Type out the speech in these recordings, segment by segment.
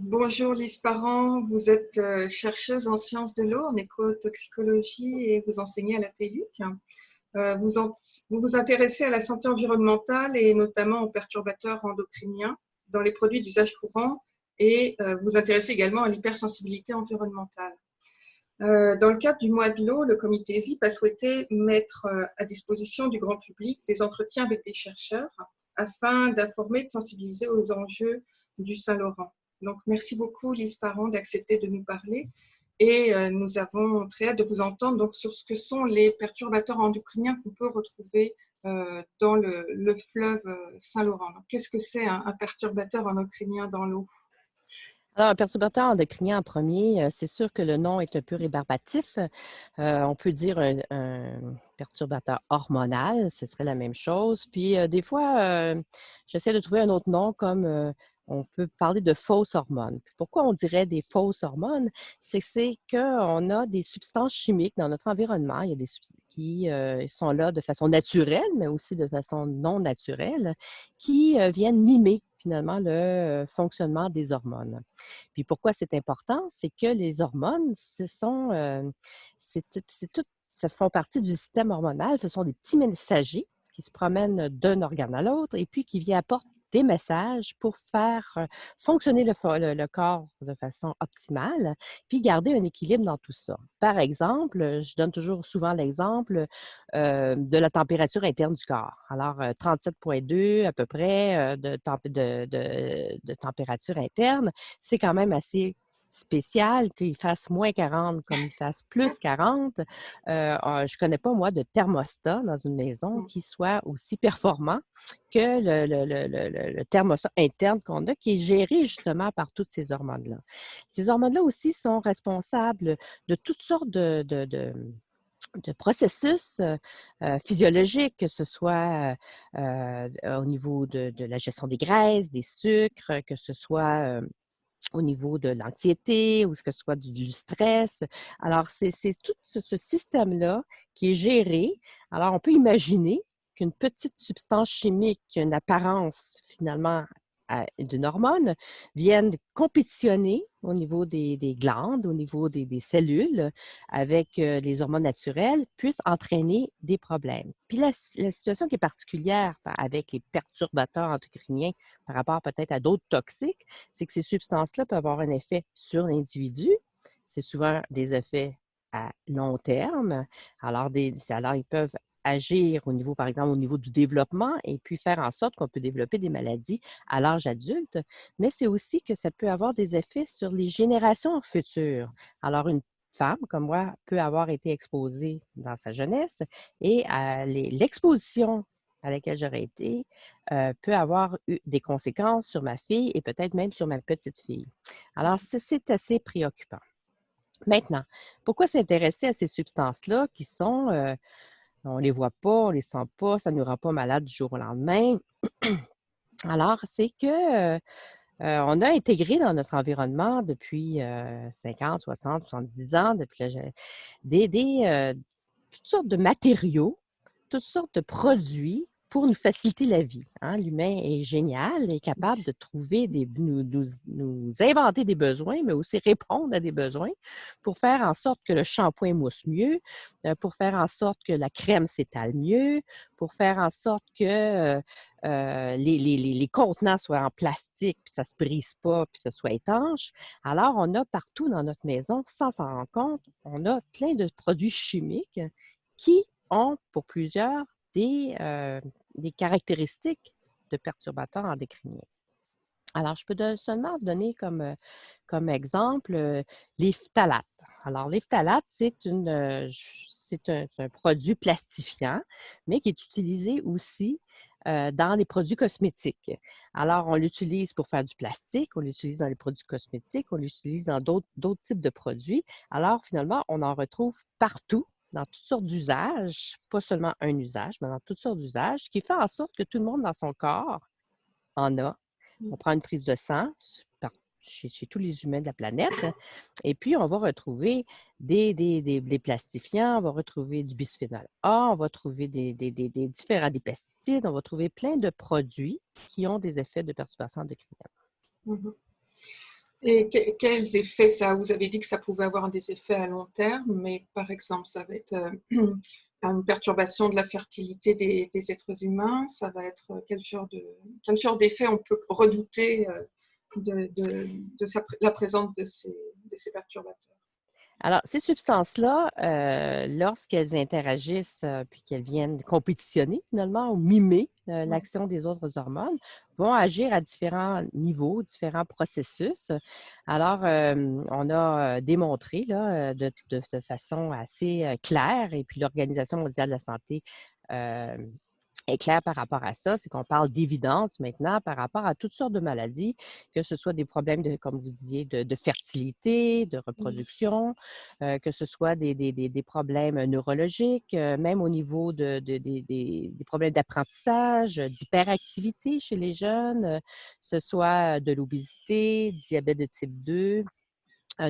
Bonjour Lise Parent, vous êtes chercheuse en sciences de l'eau, en écotoxicologie et vous enseignez à la TELUC. Vous vous intéressez à la santé environnementale et notamment aux perturbateurs endocriniens dans les produits d'usage courant et vous intéressez également à l'hypersensibilité environnementale. Dans le cadre du mois de l'eau, le comité ZIP a souhaité mettre à disposition du grand public des entretiens avec des chercheurs afin d'informer et de sensibiliser aux enjeux du Saint-Laurent. Donc, merci beaucoup, Lise Parent, d'accepter de nous parler. Et nous avons très hâte de vous entendre donc, sur ce que sont les perturbateurs endocriniens qu'on peut retrouver dans le fleuve Saint-Laurent. Qu'est-ce que c'est un perturbateur endocrinien dans l'eau? Alors, un perturbateur endocrinien en premier, c'est sûr que le nom est un peu rébarbatif. On peut dire un perturbateur hormonal, ce serait la même chose. Puis, des fois, j'essaie de trouver un autre nom comme on peut parler de fausses hormones. Puis pourquoi on dirait des fausses hormones? C'est qu'on a des substances chimiques dans notre environnement. Il y a des substances qui sont là de façon naturelle, mais aussi de façon non naturelle, qui viennent mimer finalement le fonctionnement des hormones. Puis pourquoi c'est important? C'est que les hormones, ça font partie du système hormonal. Ce sont des petits messagers qui se promènent d'un organe à l'autre et puis qui viennent apporter des messages pour faire fonctionner le corps de façon optimale, puis garder un équilibre dans tout ça. Par exemple, je donne toujours souvent l'exemple de la température interne du corps. Alors, 37,2 à peu près de température interne, c'est quand même assez spécial qu'il fasse moins 40 comme il fasse plus 40. Je ne connais pas, moi, de thermostat dans une maison qui soit aussi performant que le thermostat interne qu'on a, qui est géré justement par toutes ces hormones-là. Ces hormones-là aussi sont responsables de toutes sortes de processus physiologiques, que ce soit au niveau de la gestion des graisses, des sucres, que ce soit au niveau de l'anxiété ou que ce soit du stress. Alors, c'est tout ce système-là qui est géré. Alors, on peut imaginer qu'une petite substance chimique qui a une apparence finalement d'une hormone vienne compétitionner au niveau des glandes, au niveau des cellules avec les hormones naturelles, puisse entraîner des problèmes. Puis la situation qui est particulière avec les perturbateurs endocriniens par rapport peut-être à d'autres toxiques, c'est que ces substances-là peuvent avoir un effet sur l'individu. C'est souvent des effets à long terme. Alors, ils peuvent agir au niveau, par exemple, au niveau du développement et puis faire en sorte qu'on peut développer des maladies à l'âge adulte, mais c'est aussi que ça peut avoir des effets sur les générations futures. Alors, une femme comme moi peut avoir été exposée dans sa jeunesse et l'exposition à laquelle j'aurais été peut avoir eu des conséquences sur ma fille et peut-être même sur ma petite fille. Alors, c'est assez préoccupant. Maintenant, pourquoi s'intéresser à ces substances-là qui sont, on ne les voit pas, on ne les sent pas, ça ne nous rend pas malade du jour au lendemain? Alors, c'est que on a intégré dans notre environnement depuis 50, 60, 70 ans, depuis toutes sortes de matériaux, toutes sortes de produits pour nous faciliter la vie. Hein. L'humain est génial, est capable de trouver nous inventer des besoins, mais aussi répondre à des besoins pour faire en sorte que le shampoing mousse mieux, pour faire en sorte que la crème s'étale mieux, pour faire en sorte que les contenants soient en plastique, puis ça ne se brise pas, puis ce soit étanche. Alors, on a partout dans notre maison, sans s'en rendre compte, on a plein de produits chimiques qui ont pour plusieurs des caractéristiques de perturbateurs endocriniens. Alors, je peux seulement donner comme exemple les phtalates. Alors, les phtalates, c'est un produit plastifiant, mais qui est utilisé aussi dans les produits cosmétiques. Alors, on l'utilise pour faire du plastique, on l'utilise dans les produits cosmétiques, on l'utilise dans d'autres types de produits. Alors, finalement, on en retrouve partout dans toutes sortes d'usages, pas seulement un usage, mais dans toutes sortes d'usages, ce qui fait en sorte que tout le monde dans son corps en a. On prend une prise de sang chez tous les humains de la planète et puis on va retrouver des plastifiants, on va retrouver du bisphénol A, on va trouver des pesticides, on va trouver plein de produits qui ont des effets de perturbation endocrinienne. Mhm. Et quels effets ça? Vous avez dit que ça pouvait avoir des effets à long terme, mais par exemple, ça va être une perturbation de la fertilité des êtres humains. Ça va être quel genre d'effet on peut redouter la présence de ces perturbateurs? Alors, ces substances-là, lorsqu'elles interagissent puis qu'elles viennent compétitionner finalement ou mimer Ouais. l'action des autres hormones, vont agir à différents niveaux, différents processus. Alors, on a démontré là, de façon assez claire, et puis l'Organisation mondiale de la santé est clair par rapport à ça, c'est qu'on parle d'évidence maintenant par rapport à toutes sortes de maladies, que ce soit des problèmes de, comme vous disiez, de fertilité, de Mmh. reproduction, que ce soit des problèmes neurologiques, même au niveau des problèmes d'apprentissage, d'hyperactivité chez les jeunes, ce soit de l'obésité, diabète de type 2,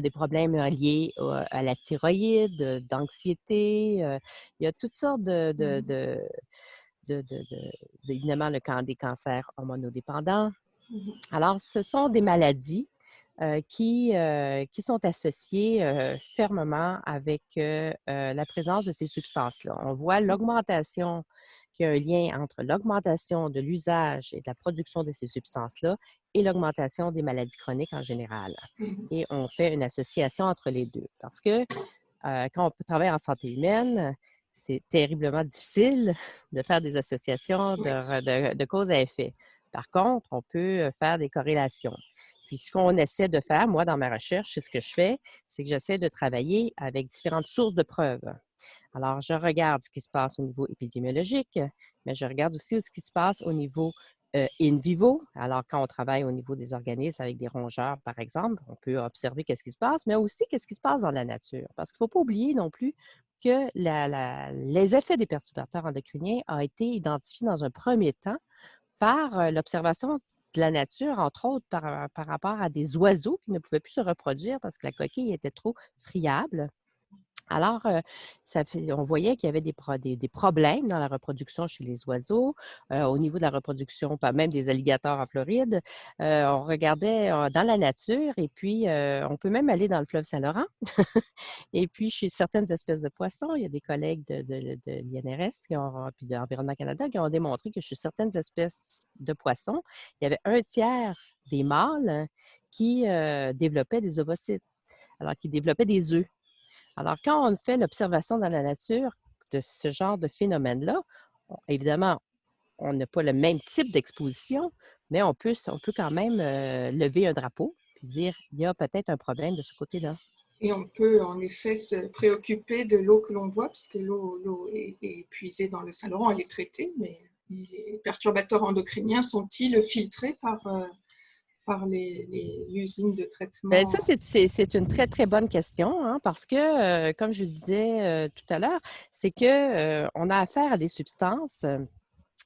des problèmes liés à la thyroïde, d'anxiété. Il y a toutes sortes Mmh. évidemment, des cancers hormonodépendants. Mmh. Alors, ce sont des maladies qui sont associées fermement avec la présence de ces substances-là. On voit l'augmentation, qu'il y a un lien entre l'augmentation de l'usage et de la production de ces substances-là et l'augmentation des maladies chroniques en général. Mmh. Et on fait une association entre les deux parce que quand on travaille en santé humaine, c'est terriblement difficile de faire des associations Oui. de cause à effet. Par contre, on peut faire des corrélations. Puis, ce qu'on essaie de faire, moi, dans ma recherche, c'est ce que je fais, c'est que j'essaie de travailler avec différentes sources de preuves. Alors, je regarde ce qui se passe au niveau épidémiologique, mais je regarde aussi ce qui se passe au niveau in vivo. Alors, quand on travaille au niveau des organismes avec des rongeurs, par exemple, on peut observer qu'est-ce qui se passe, mais aussi qu'est-ce qui se passe dans la nature. Parce qu'il ne faut pas oublier non plus que les effets des perturbateurs endocriniens ont été identifiés dans un premier temps par l'observation de la nature, entre autres par rapport à des oiseaux qui ne pouvaient plus se reproduire parce que la coquille était trop friable. Alors, on voyait qu'il y avait des problèmes dans la reproduction chez les oiseaux, au niveau de la reproduction, pas même des alligators en Floride. On regardait dans la nature et puis on peut même aller dans le fleuve Saint-Laurent. Et puis, chez certaines espèces de poissons, il y a des collègues de l'INRS puis de Environnement Canada qui ont démontré que chez certaines espèces de poissons, il y avait un tiers des mâles qui développaient des ovocytes, alors qui développaient des œufs. Alors, quand on fait l'observation dans la nature de ce genre de phénomène-là, évidemment, on n'a pas le même type d'exposition, mais on peut quand même lever un drapeau et dire il y a peut-être un problème de ce côté-là. Et on peut en effet se préoccuper de l'eau que l'on boit, puisque l'eau est puisée dans le Saint-Laurent, elle est traitée, mais les perturbateurs endocriniens sont-ils filtrés par les usines de Bien, ça, traitement? c'est une très, très bonne question, hein, parce que, comme je le disais tout à l'heure, c'est que on a affaire à des substances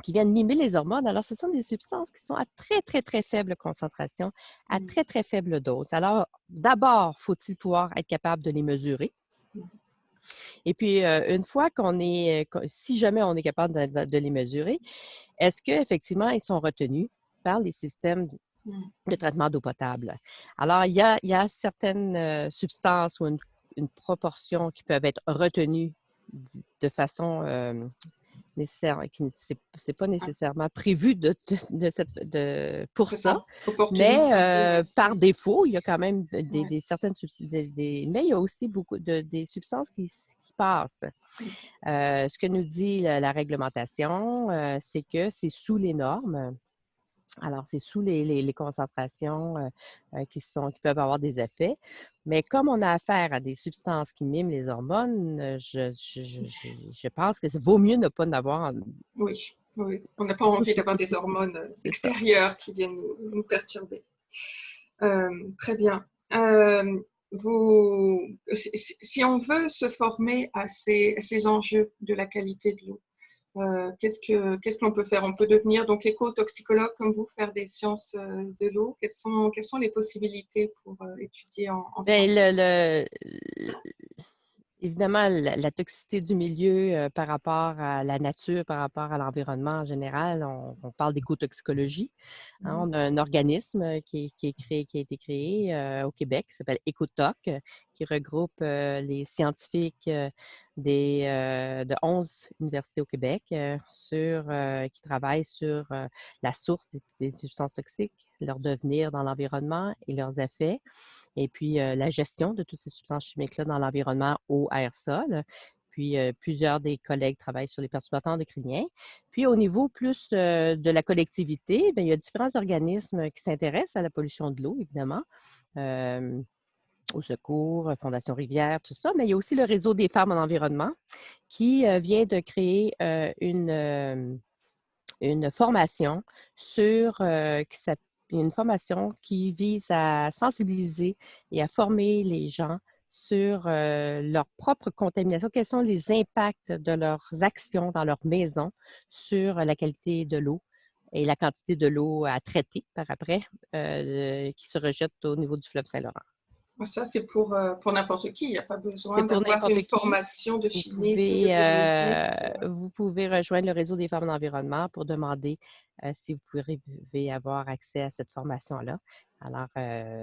qui viennent mimer les hormones. Alors, ce sont des substances qui sont à très, très, très faible concentration, à Mm. très, très faible dose. Alors, d'abord, faut-il pouvoir être capable de les mesurer. Et puis, une fois si jamais on est capable de les mesurer, est-ce qu'effectivement, ils sont retenus par les systèmes Mm. de traitement d'eau potable? Alors, il y a certaines substances ou une proportion qui peuvent être retenues de façon nécessaire, c'est pas Ah, nécessairement prévu pour de ça, façon opportuniste mais un peu, ouais. par défaut, il y a quand même Ouais. certaines substances, mais il y a aussi des substances qui passent. Ce que nous dit la réglementation, c'est que c'est sous les normes. Alors, c'est sous les concentrations qui peuvent avoir des effets. Mais comme on a affaire à des substances qui miment les hormones, je pense que vaut mieux ne pas en avoir. Oui, oui. On n'a pas envie d'avoir des hormones C'est ça. extérieures qui viennent nous perturber. Très bien. Euh, si on veut se former à ces enjeux de la qualité de l'eau, qu'est-ce qu'on peut faire? On peut devenir donc éco-toxicologue comme vous, faire des sciences de l'eau. Quelles sont les possibilités pour étudier en Bien, sciences de l'eau? Évidemment, la toxicité du milieu par rapport à la nature, par rapport à l'environnement en général, on parle d'écotoxicologie. Hein, Mhm. on a un organisme qui a été créé au Québec, qui s'appelle Écotoc, qui regroupe les scientifiques de 11 universités au Québec qui travaillent sur la source des substances toxiques, leur devenir dans l'environnement et leurs effets. Et puis, la gestion de toutes ces substances chimiques-là dans l'environnement, eau, air, sol. Puis, plusieurs des collègues travaillent sur les perturbateurs endocriniens. Puis, au niveau plus de la collectivité, bien, il y a différents organismes qui s'intéressent à la pollution de l'eau, évidemment. Euh, au secours, Fondation Rivière, tout ça. Mais il y a aussi le réseau des femmes en environnement qui vient de créer une formation une formation qui vise à sensibiliser et à former les gens sur leur propre contamination, quels sont les impacts de leurs actions dans leur maison sur la qualité de l'eau et la quantité de l'eau à traiter par après qui se rejette au niveau du fleuve Saint-Laurent. Ça, c'est pour n'importe qui. Il n'y a pas besoin C'est pour d'avoir n'importe une qui. formation de chimiste ou de biologiste. Vous pouvez rejoindre le réseau des femmes en environnement pour demander si vous pouvez avoir accès à cette formation-là. Alors,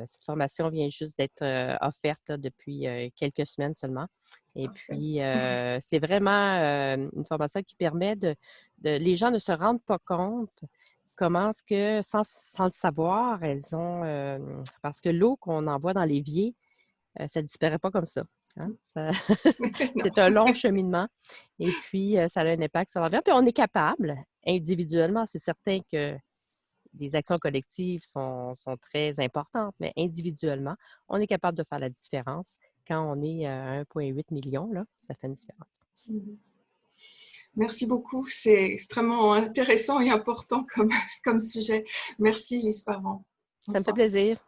cette formation vient juste d'être offerte là, depuis quelques semaines seulement. Et Parfait. puis, c'est vraiment une formation qui permet les gens ne se rendent pas compte comment est-ce que, sans le savoir, elles ont... parce que l'eau qu'on envoie dans l'évier, ça ne disparaît pas comme ça. Hein? Non. C'est un long cheminement et puis ça a un impact sur l'environnement. Puis on est capable, individuellement, c'est certain que les actions collectives sont très importantes, mais individuellement, on est capable de faire la différence. Quand on est à 1,8 million, là, ça fait une différence. Merci beaucoup. C'est extrêmement intéressant et important comme sujet. Merci, Lise Parent. Au Ça me fait revoir. plaisir.